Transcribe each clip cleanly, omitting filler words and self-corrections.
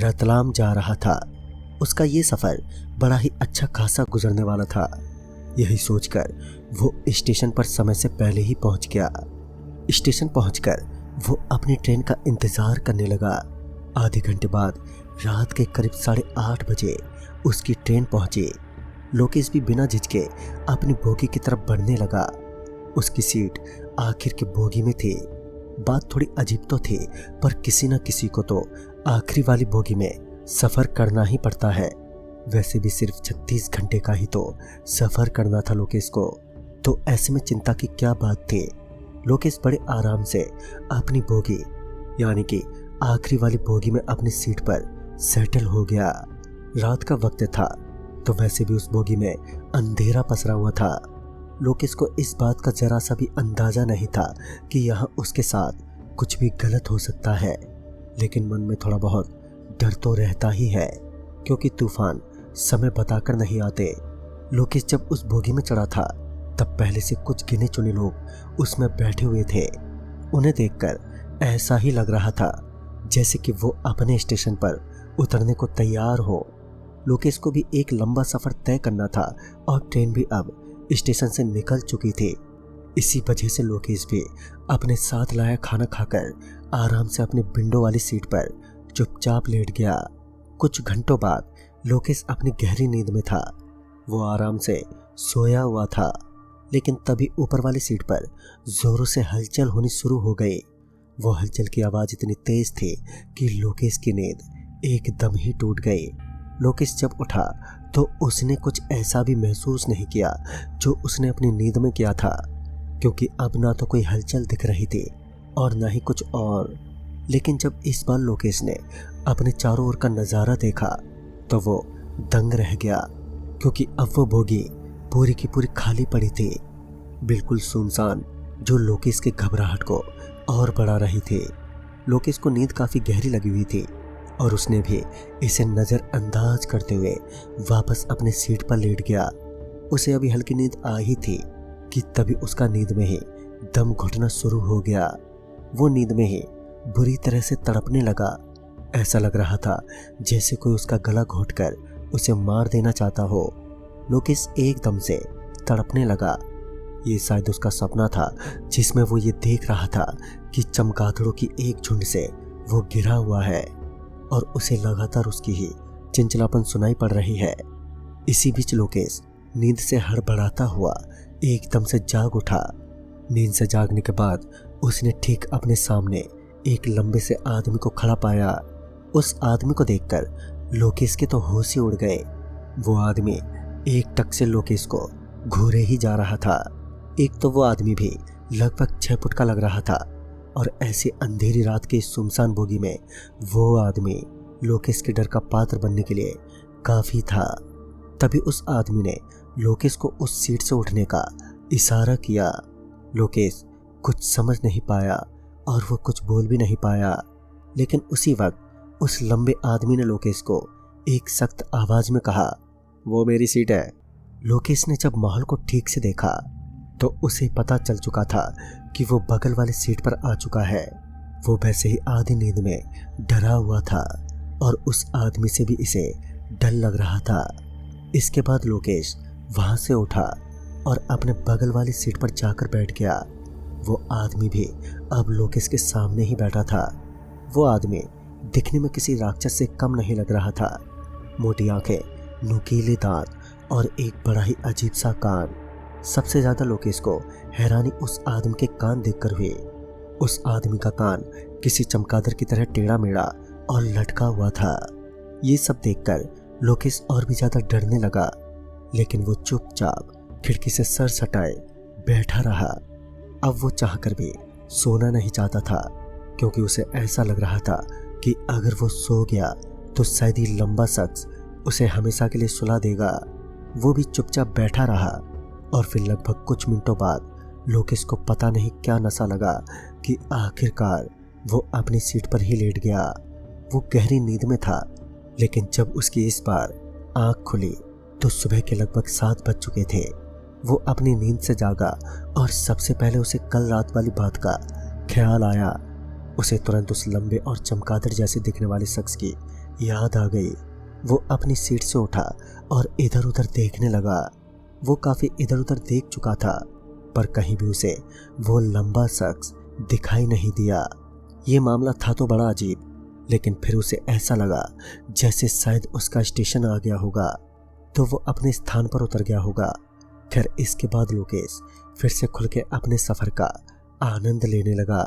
रतलाम जा रहा था। उसका ये सफ़र बड़ा ही अच्छा खासा गुजरने वाला था। यही सोचकर वो स्टेशन पर समय से पहले ही पहुंच गया। स्टेशन पहुंचकर वो अपनी ट्रेन का इंतज़ार करने लगा। आधे घंटे बाद रात के करीब 8:30 बजे उसकी ट्रेन पहुंची। लोकेश भी बिना झिझके अपनी बोगी की तरफ बढ़ने लगा। उसकी सीट आखिर की बोगी में थी। बात थोड़ी अजीब तो थी, पर किसी न किसी को तो आखिरी वाली बोगी में सफ़र करना ही पड़ता है। वैसे भी सिर्फ 36 घंटे का ही तो सफ़र करना था लोकेश को, तो ऐसे में चिंता की क्या बात थी। लोकेश बड़े आराम से अपनी बोगी यानी कि आखिरी वाली बोगी में अपनी सीट पर सेटल हो गया। रात का वक्त था, तो वैसे भी उस बोगी में अंधेरा पसरा हुआ था। लोकेश को इस बात का जरा सा भी अंदाजा नहीं था कि यहाँ उसके साथ कुछ भी गलत हो सकता है, लेकिन मन में थोड़ा बहुत डर तो रहता ही है, क्योंकि तूफान समय बताकर नहीं आते। लोकेश जब उस बोगी में चढ़ा था, तब पहले से कुछ गिने चुने लोग उसमें बैठे हुए थे। उन्हें देखकर ऐसा ही लग रहा था जैसे कि वो अपने स्टेशन पर उतरने को तैयार हो। लोकेश को भी एक लंबा सफर तय करना था और ट्रेन भी अब स्टेशन से निकल चुकी थी। इसी वजह से लोकेश भी अपने साथ लाया खाना खाकर आराम से अपनी विंडो वाली सीट पर चुपचाप लेट गया। कुछ घंटों बाद लोकेश अपनी गहरी नींद में था। वो आराम से सोया हुआ था, लेकिन तभी ऊपर वाली सीट पर जोरों से हलचल होनी शुरू हो गई। वो हलचल की आवाज़ इतनी तेज थी कि लोकेश की नींद एकदम ही टूट गई। लोकेश जब उठा तो उसने कुछ ऐसा भी महसूस नहीं किया जो उसने अपनी नींद में किया था, क्योंकि अब ना तो कोई हलचल दिख रही थी और ना ही कुछ और। लेकिन जब इस बार लोकेश ने अपने चारों ओर का नज़ारा देखा तो वो दंग रह गया, क्योंकि अब वो बोगी पूरी की पूरी खाली पड़ी थी, बिल्कुल सुनसान, जो लोकेश की घबराहट को और बढ़ा रही थी। लोकेश को नींद काफ़ी गहरी लगी हुई थी और उसने भी इसे नज़रअंदाज करते हुए वापस अपने सीट पर लेट गया। उसे अभी हल्की नींद आ ही थी कि तभी उसका नींद में ही दम घुटना शुरू हो गया। वो नींद में ही बुरी तरह से तड़पने लगा। ऐसा लग रहा था जैसे कोई उसका गला घोंटकर उसे मार देना चाहता हो। लोकेश एकदम से तड़पने लगा। ये शायद उसका सपना था, जिसमें वो ये देख रहा था कि चमगादड़ों की एक झुंड से वो गिरा हुआ है और उसे लगातार उसकी ही चिंचिलापन सुनाई पड़ रही है। इसी बीच लोकेश नींद से हड़बड़ाता हुआ एकदम से जाग उठा। नींद से जागने के बाद उसने ठीक अपने सामने एक लंबे से आदमी को खड़ा पाया। उस आदमी को देखकर लोकेश के तो होश ही उड़ गए। वो आदमी एक टक से लोकेश को घूरे ही जा रहा था। एक तो वो आदमी भी लगभग 6 फुट का लग रहा था, और ऐसी अंधेरी रात के सुनसान बोगी में वो आदमी लोकेश के डर का पात्र बनने के लिए काफ़ी था। तभी उस आदमी ने लोकेश को उस सीट से उठने का इशारा किया। लोकेश कुछ समझ नहीं पाया और वो कुछ बोल भी नहीं पाया, लेकिन उसी वक्त उस लंबे आदमी ने लोकेश को एक सख्त आवाज़ में कहा, वो मेरी सीट है। लोकेश ने जब माहौल को ठीक से देखा तो उसे पता चल चुका था कि वो बगल वाली सीट पर आ चुका है। वो वैसे ही आधी नींद में डरा हुआ था और उस आदमी से भी इसे डर लग रहा था। इसके बाद लोकेश वहाँ से उठा और अपने बगल वाली सीट पर जाकर बैठ गया। वो आदमी भी अब लोकेश के सामने ही बैठा था। वो आदमी दिखने में किसी राक्षस से कम नहीं लग रहा था। मोटी आंखें, नुकीले दांत और एक बड़ा ही अजीब सा कान। सबसे ज्यादा लोकेश को हैरानी उस आदमी के कान देखकर हुई। उस आदमी का कान किसी चमगादड़ की तरह टेढ़ा मेढ़ा और लटका हुआ था। ये सब देखकर लोकेश और भी ज्यादा डरने लगा, लेकिन वो चुपचाप खिड़की से सर सटाए बैठा रहा। अब वो चाहकर भी सोना नहीं चाहता था, क्योंकि उसे ऐसा लग रहा था कि अगर वो सो गया तो शायद ही लंबा शख्स उसे हमेशा के लिए सुला देगा। वो भी चुपचाप बैठा रहा और फिर लगभग कुछ मिनटों बाद लोकेश को पता नहीं क्या नशा लगा कि आखिरकार वो अपनी सीट पर ही लेट गया। वो गहरी नींद में था, लेकिन जब उसकी इस बार आंख खुली तो सुबह के लगभग 7 बज चुके थे। वो अपनी नींद से जागा और सबसे पहले उसे कल रात वाली बात का ख्याल आया। उसे तुरंत उस लंबे और चमगादड़ जैसे दिखने वाले शख्स की याद आ गई। वो अपनी सीट से उठा और इधर उधर देखने लगा। वो काफी इधर उधर देख चुका था, पर कहीं भी उसे वो लंबा शख्स दिखाई नहीं दिया। ये मामला था तो बड़ा अजीब, लेकिन फिर उसे ऐसा लगा जैसे शायद उसका स्टेशन आ गया होगा, तो वो अपने स्थान पर उतर गया होगा। फिर इसके बाद लोकेश फिर से खुल के अपने सफर का आनंद लेने लगा।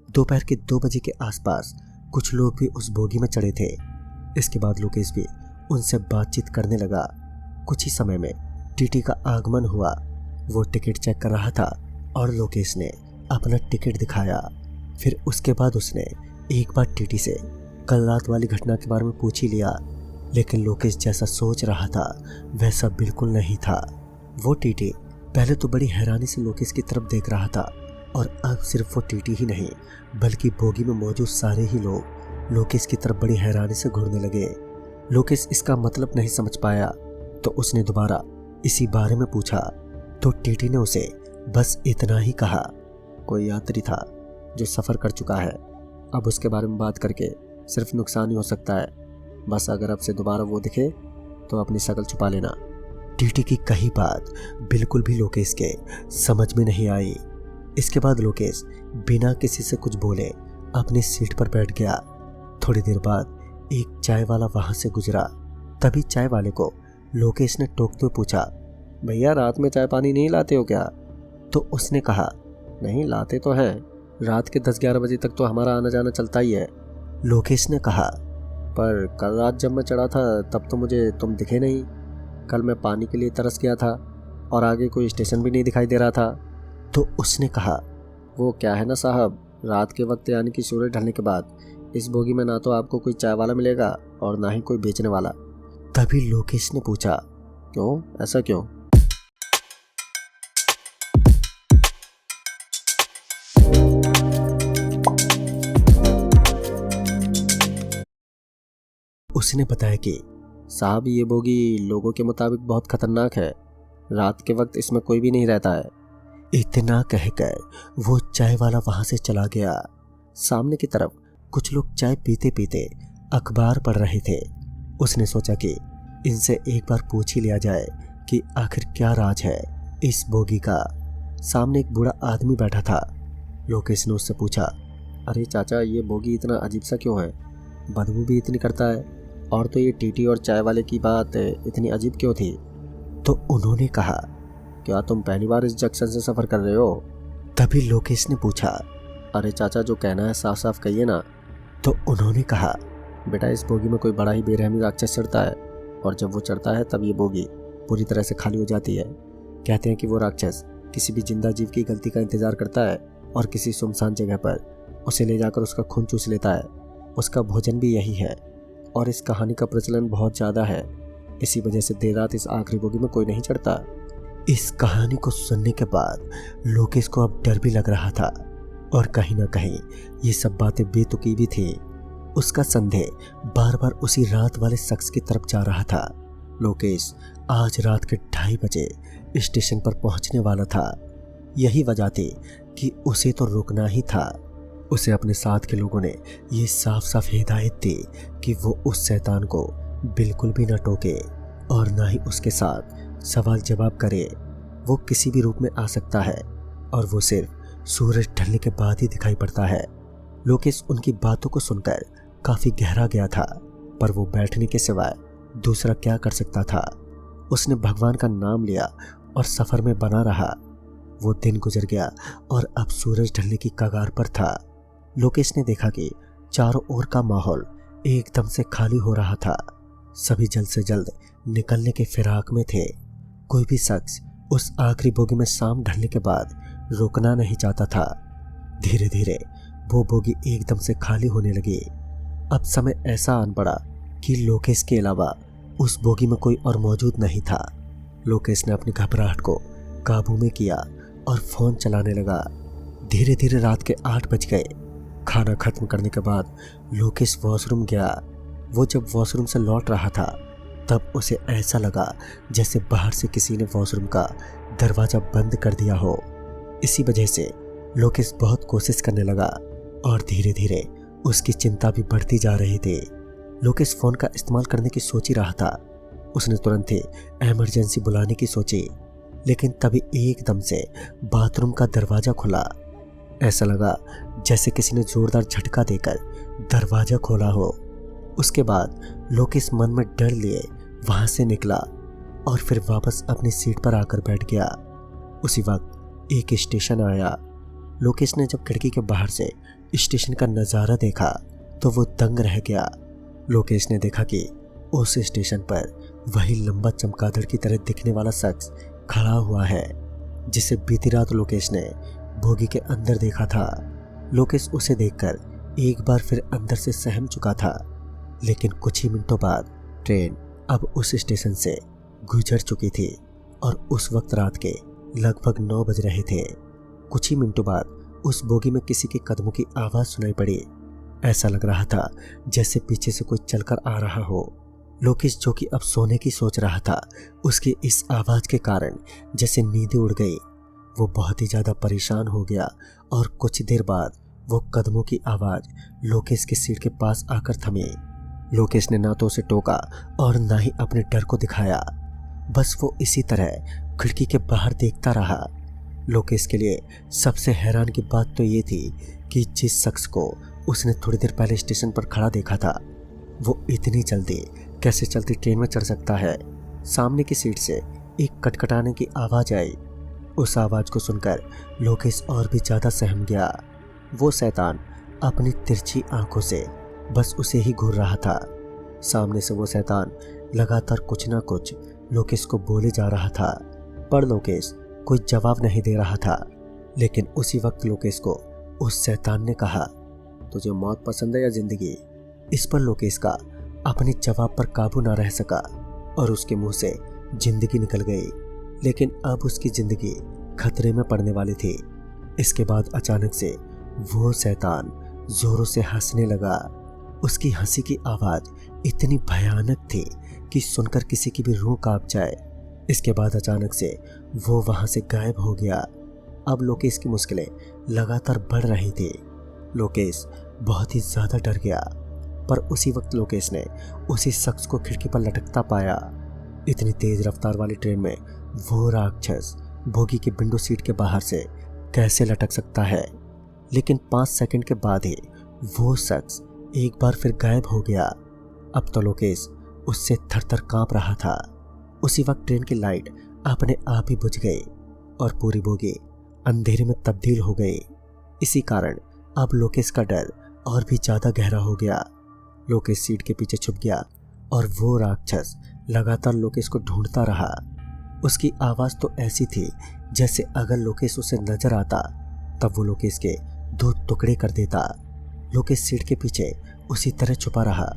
दोपहर के 2 बजे के आसपास कुछ लोग भी उस बोगी में चढ़े थे। इसके बाद लोकेश भी उनसे बातचीत करने लगा। कुछ ही समय में टीटी का आगमन हुआ। वो टिकट चेक कर रहा था और लोकेश ने अपना टिकट दिखाया। फिर उसके बाद उसने एक बार टीटी से कल रात वाली घटना के बारे में पूछ ही लिया, लेकिन लोकेश जैसा सोच रहा था वैसा बिल्कुल नहीं था। वो टीटी पहले तो बड़ी हैरानी से लोकेश की तरफ देख रहा था, और अब सिर्फ वो टीटी ही नहीं बल्कि बोगी में मौजूद सारे ही लोग लोकेश की तरफ बड़ी हैरानी से घूरने लगे। लोकेश इसका मतलब नहीं समझ पाया, तो उसने दोबारा इसी बारे में पूछा, तो टीटी ने उसे बस इतना ही कहा, कोई यात्री था जो सफ़र कर चुका है, अब उसके बारे में बात करके सिर्फ नुकसान ही हो सकता है। बस अगर अब से दोबारा वो दिखे तो अपनी शक्ल छुपा लेना। टीटी की कही बात बिल्कुल भी लोकेश के समझ में नहीं आई। इसके बाद लोकेश बिना किसी से कुछ बोले अपनी सीट पर बैठ गया। थोड़ी देर बाद एक चाय वाला वहां से गुजरा। तभी चाय वाले को लोकेश ने टोकते हुए पूछा, भैया रात में चाय पानी नहीं लाते हो क्या? तो उसने कहा, नहीं लाते तो हैं, रात के 10-11 बजे तक तो हमारा आना जाना चलता ही है। लोकेश ने कहा, पर कल रात जब मैं चढ़ा था तब तो मुझे तुम दिखे नहीं। कल मैं पानी के लिए तरस गया था और आगे कोई स्टेशन भी नहीं दिखाई दे रहा था। तो उसने कहा, वो क्या है ना साहब, रात के वक्त यानी कि सूरज ढलने के बाद इस बोगी में ना तो आपको कोई चाय वाला मिलेगा और ना ही कोई बेचने वाला। तभी लोकेश ने पूछा, क्यों, ऐसा क्यों? उसने बताया कि साहब ये बोगी लोगों के मुताबिक बहुत खतरनाक है, रात के वक्त इसमें कोई भी नहीं रहता है। इतना कहकर वो चाय वाला वहां से चला गया। सामने की तरफ कुछ लोग चाय पीते पीते अखबार पढ़ रहे थे। उसने सोचा कि इनसे एक बार पूछ ही लिया जाए कि आखिर क्या राज है इस बोगी का। सामने एक बूढ़ा आदमी बैठा था। लोकेश ने उससे पूछा, अरे चाचा ये बोगी इतना अजीब सा क्यों है, बदबू भी इतनी करता है, और तो ये टीटी और चाय वाले की बात इतनी अजीब क्यों थी? तो उन्होंने कहा, क्या तुम पहली बार इस जंक्शन से सफ़र कर रहे हो? तभी लोकेश ने पूछा, अरे चाचा जो कहना है साफ साफ कहिए ना। तो उन्होंने कहा, बेटा इस बोगी में कोई बड़ा ही बेरहमी राक्षस चढ़ता है, और जब वो चढ़ता है तब ये बोगी पूरी तरह से खाली हो जाती है। कहते हैं कि वो राक्षस किसी भी जिंदा जीव की गलती का इंतजार करता है और किसी सुनसान जगह पर उसे ले जाकर उसका खून चूस लेता है। उसका भोजन भी यही है, और इस कहानी का प्रचलन बहुत ज़्यादा है। इसी वजह से देर रात इस आखिरी बोगी में कोई नहीं चढ़ता। इस कहानी को सुनने के बाद लोकेश को अब डर भी लग रहा था, और कहीं ना कहीं ये सब बातें बेतुकी भी थी। उसका संदेह बार बार उसी रात वाले शख्स की तरफ जा रहा था। लोकेश आज रात के 2:30 बजे स्टेशन पर पहुंचने वाला था। यही वजह थी कि उसे तो रुकना ही था। उसे अपने साथ के लोगों ने ये साफ साफ हिदायत दी कि वो उस शैतान को बिल्कुल भी न टोके और ना ही उसके साथ सवाल जवाब करे। वो किसी भी रूप में आ सकता है और वो सिर्फ सूरज ढलने के बाद ही दिखाई पड़ता है। लोकेश उनकी बातों को सुनकर काफी गहरा गया था, पर वो बैठने के सिवाय दूसरा क्या कर सकता था। उसने भगवान का नाम लिया और सफर में बना रहा। वो दिन गुजर गया और अब सूरज ढलने की कगार पर था। लोकेश ने देखा कि चारों ओर का माहौल एकदम से खाली हो रहा था। सभी जल्द से जल्द निकलने के फिराक में थे। कोई भी शख्स उस आखिरी बोगी में शाम ढलने के बाद रुकना नहीं चाहता था। धीरे धीरे वो बोगी एकदम से खाली होने लगी। अब समय ऐसा आन पड़ा कि लोकेश के अलावा उस बोगी में कोई और मौजूद नहीं था। लोकेश ने अपनी घबराहट को काबू में किया और फोन चलाने लगा। धीरे धीरे रात के 8 बज गए। खाना खत्म करने के बाद लोकेश वॉशरूम गया। वो जब वॉशरूम से लौट रहा था तब उसे ऐसा लगा जैसे बाहर से किसी ने वॉशरूम का दरवाजा बंद कर दिया हो। इसी वजह से लोकेश बहुत कोशिश करने लगा और धीरे धीरे उसकी चिंता भी बढ़ती जा रही थी। लोकेश फोन का इस्तेमाल करने की सोच ही रहा था। उसने तुरंत ही इमरजेंसी बुलाने की सोची, लेकिन तभी एकदम से बाथरूम का दरवाजा खुला। ऐसा लगा जैसे किसी ने जोरदार झटका देकर दरवाजा खोला हो। उसके बाद लोकेश मन में डर लिए वहां से निकला और फिर वापस अपनी सीट पर आकर बैठ गया। उसी वक्त एक स्टेशन आया। लोकेश ने जब खिड़की के बाहर से स्टेशन का नज़ारा देखा तो वो दंग रह गया। लोकेश ने देखा कि उस स्टेशन पर वही लंबा चमगादड़ की तरह दिखने वाला शख्स खड़ा हुआ है, जिसे बीती रात लोकेश ने बोगी के अंदर देखा था। लोकेश उसे देखकर एक बार फिर अंदर से सहम चुका था, लेकिन कुछ ही मिनटों बाद ट्रेन अब उस स्टेशन से गुजर चुकी थी और उस वक्त रात के लगभग 9 बज रहे थे। कुछ ही मिनटों बाद उस बोगी में किसी के कदमों की आवाज़ सुनाई पड़ी। ऐसा लग रहा था जैसे पीछे से कोई चलकर आ रहा हो। लोकेश, जो कि अब सोने की सोच रहा था, उसकी इस आवाज़ के कारण जैसे नींद उड़ गई। वो बहुत ही ज़्यादा परेशान हो गया और कुछ देर बाद वो कदमों की आवाज़ लोकेश की सीट के पास आकर थमी। लोकेश ने ना तो उसे टोका और ना ही अपने डर को दिखाया। बस वो इसी तरह खिड़की के बाहर देखता रहा। लोकेश के लिए सबसे हैरान की बात तो ये थी कि जिस शख्स को उसने थोड़ी देर पहले स्टेशन पर खड़ा देखा था, वो इतनी जल्दी कैसे चलती ट्रेन में चढ़ सकता है। सामने की सीट से एक कटकटाने की आवाज़ आई। उस आवाज़ को सुनकर लोकेश और भी ज़्यादा सहम गया। वो शैतान अपनी तिरछी आंखों से बस उसे ही घूर रहा था। सामने से वो शैतान लगातार कुछ ना कुछ लोकेश को बोले जा रहा था, पर लोकेश कोई जवाब नहीं दे रहा था। लेकिन उसी वक्त लोकेश को उस शैतान ने कहा, तुझे मौत पसंद है या जिंदगी? इस पर लोकेश का अपने जवाब पर काबू ना रह सका और उसके मुंह से जिंदगी निकल गई। लेकिन अब उसकी जिंदगी खतरे में पड़ने वाली थी। इसके बाद अचानक से वो शैतान जोरों से हंसने लगा। उसकी हंसी की आवाज़ इतनी भयानक थी कि सुनकर किसी की भी रूह कांप जाए। इसके बाद अचानक से वो वहां से गायब हो गया। अब लोकेश की मुश्किलें लगातार बढ़ रही थी। लोकेश बहुत ही ज़्यादा डर गया, पर उसी वक्त लोकेश ने उसी शख्स को खिड़की पर लटकता पाया। इतनी तेज रफ्तार वाली ट्रेन में वो राक्षस बोगी की विंडो सीट के बाहर से कैसे लटक सकता है? लेकिन 5 सेकंड के बाद ही वो शख्स एक बार फिर गायब हो गया। अब तो लोकेश उससे थर-थर कांप रहा था। उसी वक्त ट्रेन की लाइट अपने आप ही बुझ गई और पूरी बोगी अंधेरे में तब्दील हो गई। इसी कारण अब लोकेश का डर और भी ज़्यादा गहरा हो गया। लोकेश सीट के पीछे छुप गया और वो राक्षस लगातार लोकेश को ढूंढता रहा। उसकी आवाज़ तो ऐसी थी जैसे अगर लोकेश उसे नजर आता तब वो लोकेश के 2 टुकड़े कर देता। लोकेश सीट के पीछे उसी तरह छुपा रहा,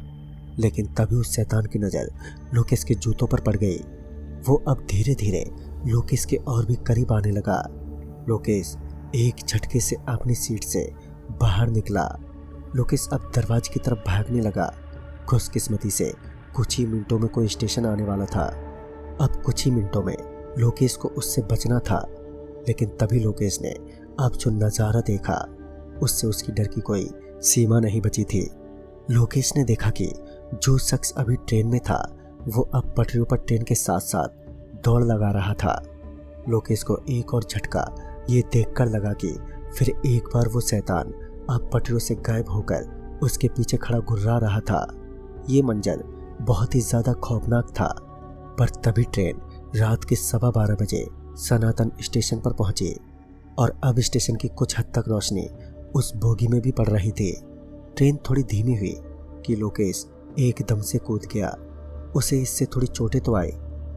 लेकिन तभी उस शैतान की नज़र लोकेश के जूतों पर पड़ गई। वो अब धीरे धीरे लोकेश के और भी करीब आने लगा। लोकेश एक झटके से अपनी सीट से बाहर निकला। लोकेश अब दरवाजे की तरफ भागने लगा। खुशकिस्मती से कुछ ही मिनटों में कोई स्टेशन आने वाला था। अब कुछ ही मिनटों में लोकेश को उससे बचना था, लेकिन तभी लोकेश ने अब जो नज़ारा देखा उससे उसकी डर की कोई सीमा नहीं बची थी। लोकेश ने देखा कि जो शख्स अभी ट्रेन में था वो अब पटरियों पर ट्रेन के साथ साथ दौड़ लगा रहा था। लोकेश को एक और झटका ये देखकर लगा कि फिर एक बार वो शैतान अब पटरियों से गायब होकर उसके पीछे खड़ा घुर्रा रहा था। ये मंजर बहुत ही ज़्यादा खौफनाक था। पर तभी ट्रेन रात के 12:15 बजे सनातन स्टेशन पर पहुंची और अब स्टेशन की कुछ हद तक रोशनी उस बोगी में भी पड़ रही थी। ट्रेन थोड़ी धीमी हुई कि लोकेश एकदम से कूद गया। उसे इससे थोड़ी चोटें तो आई,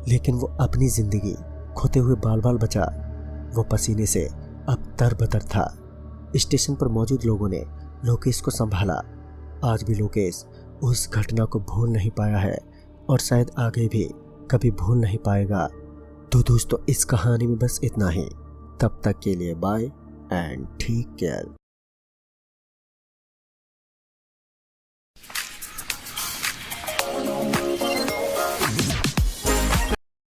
लेकिन वो अपनी जिंदगी खोते हुए बाल बाल बचा। वो पसीने से अब तरबतर था। स्टेशन पर मौजूद लोगों ने लोकेश को संभाला। आज भी लोकेश उस घटना को भूल नहीं पाया है और शायद आगे भी कभी भूल नहीं पाएगा। तो दोस्तों, इस कहानी में बस इतना ही। तब तक के लिए बाय एंड टेक केयर।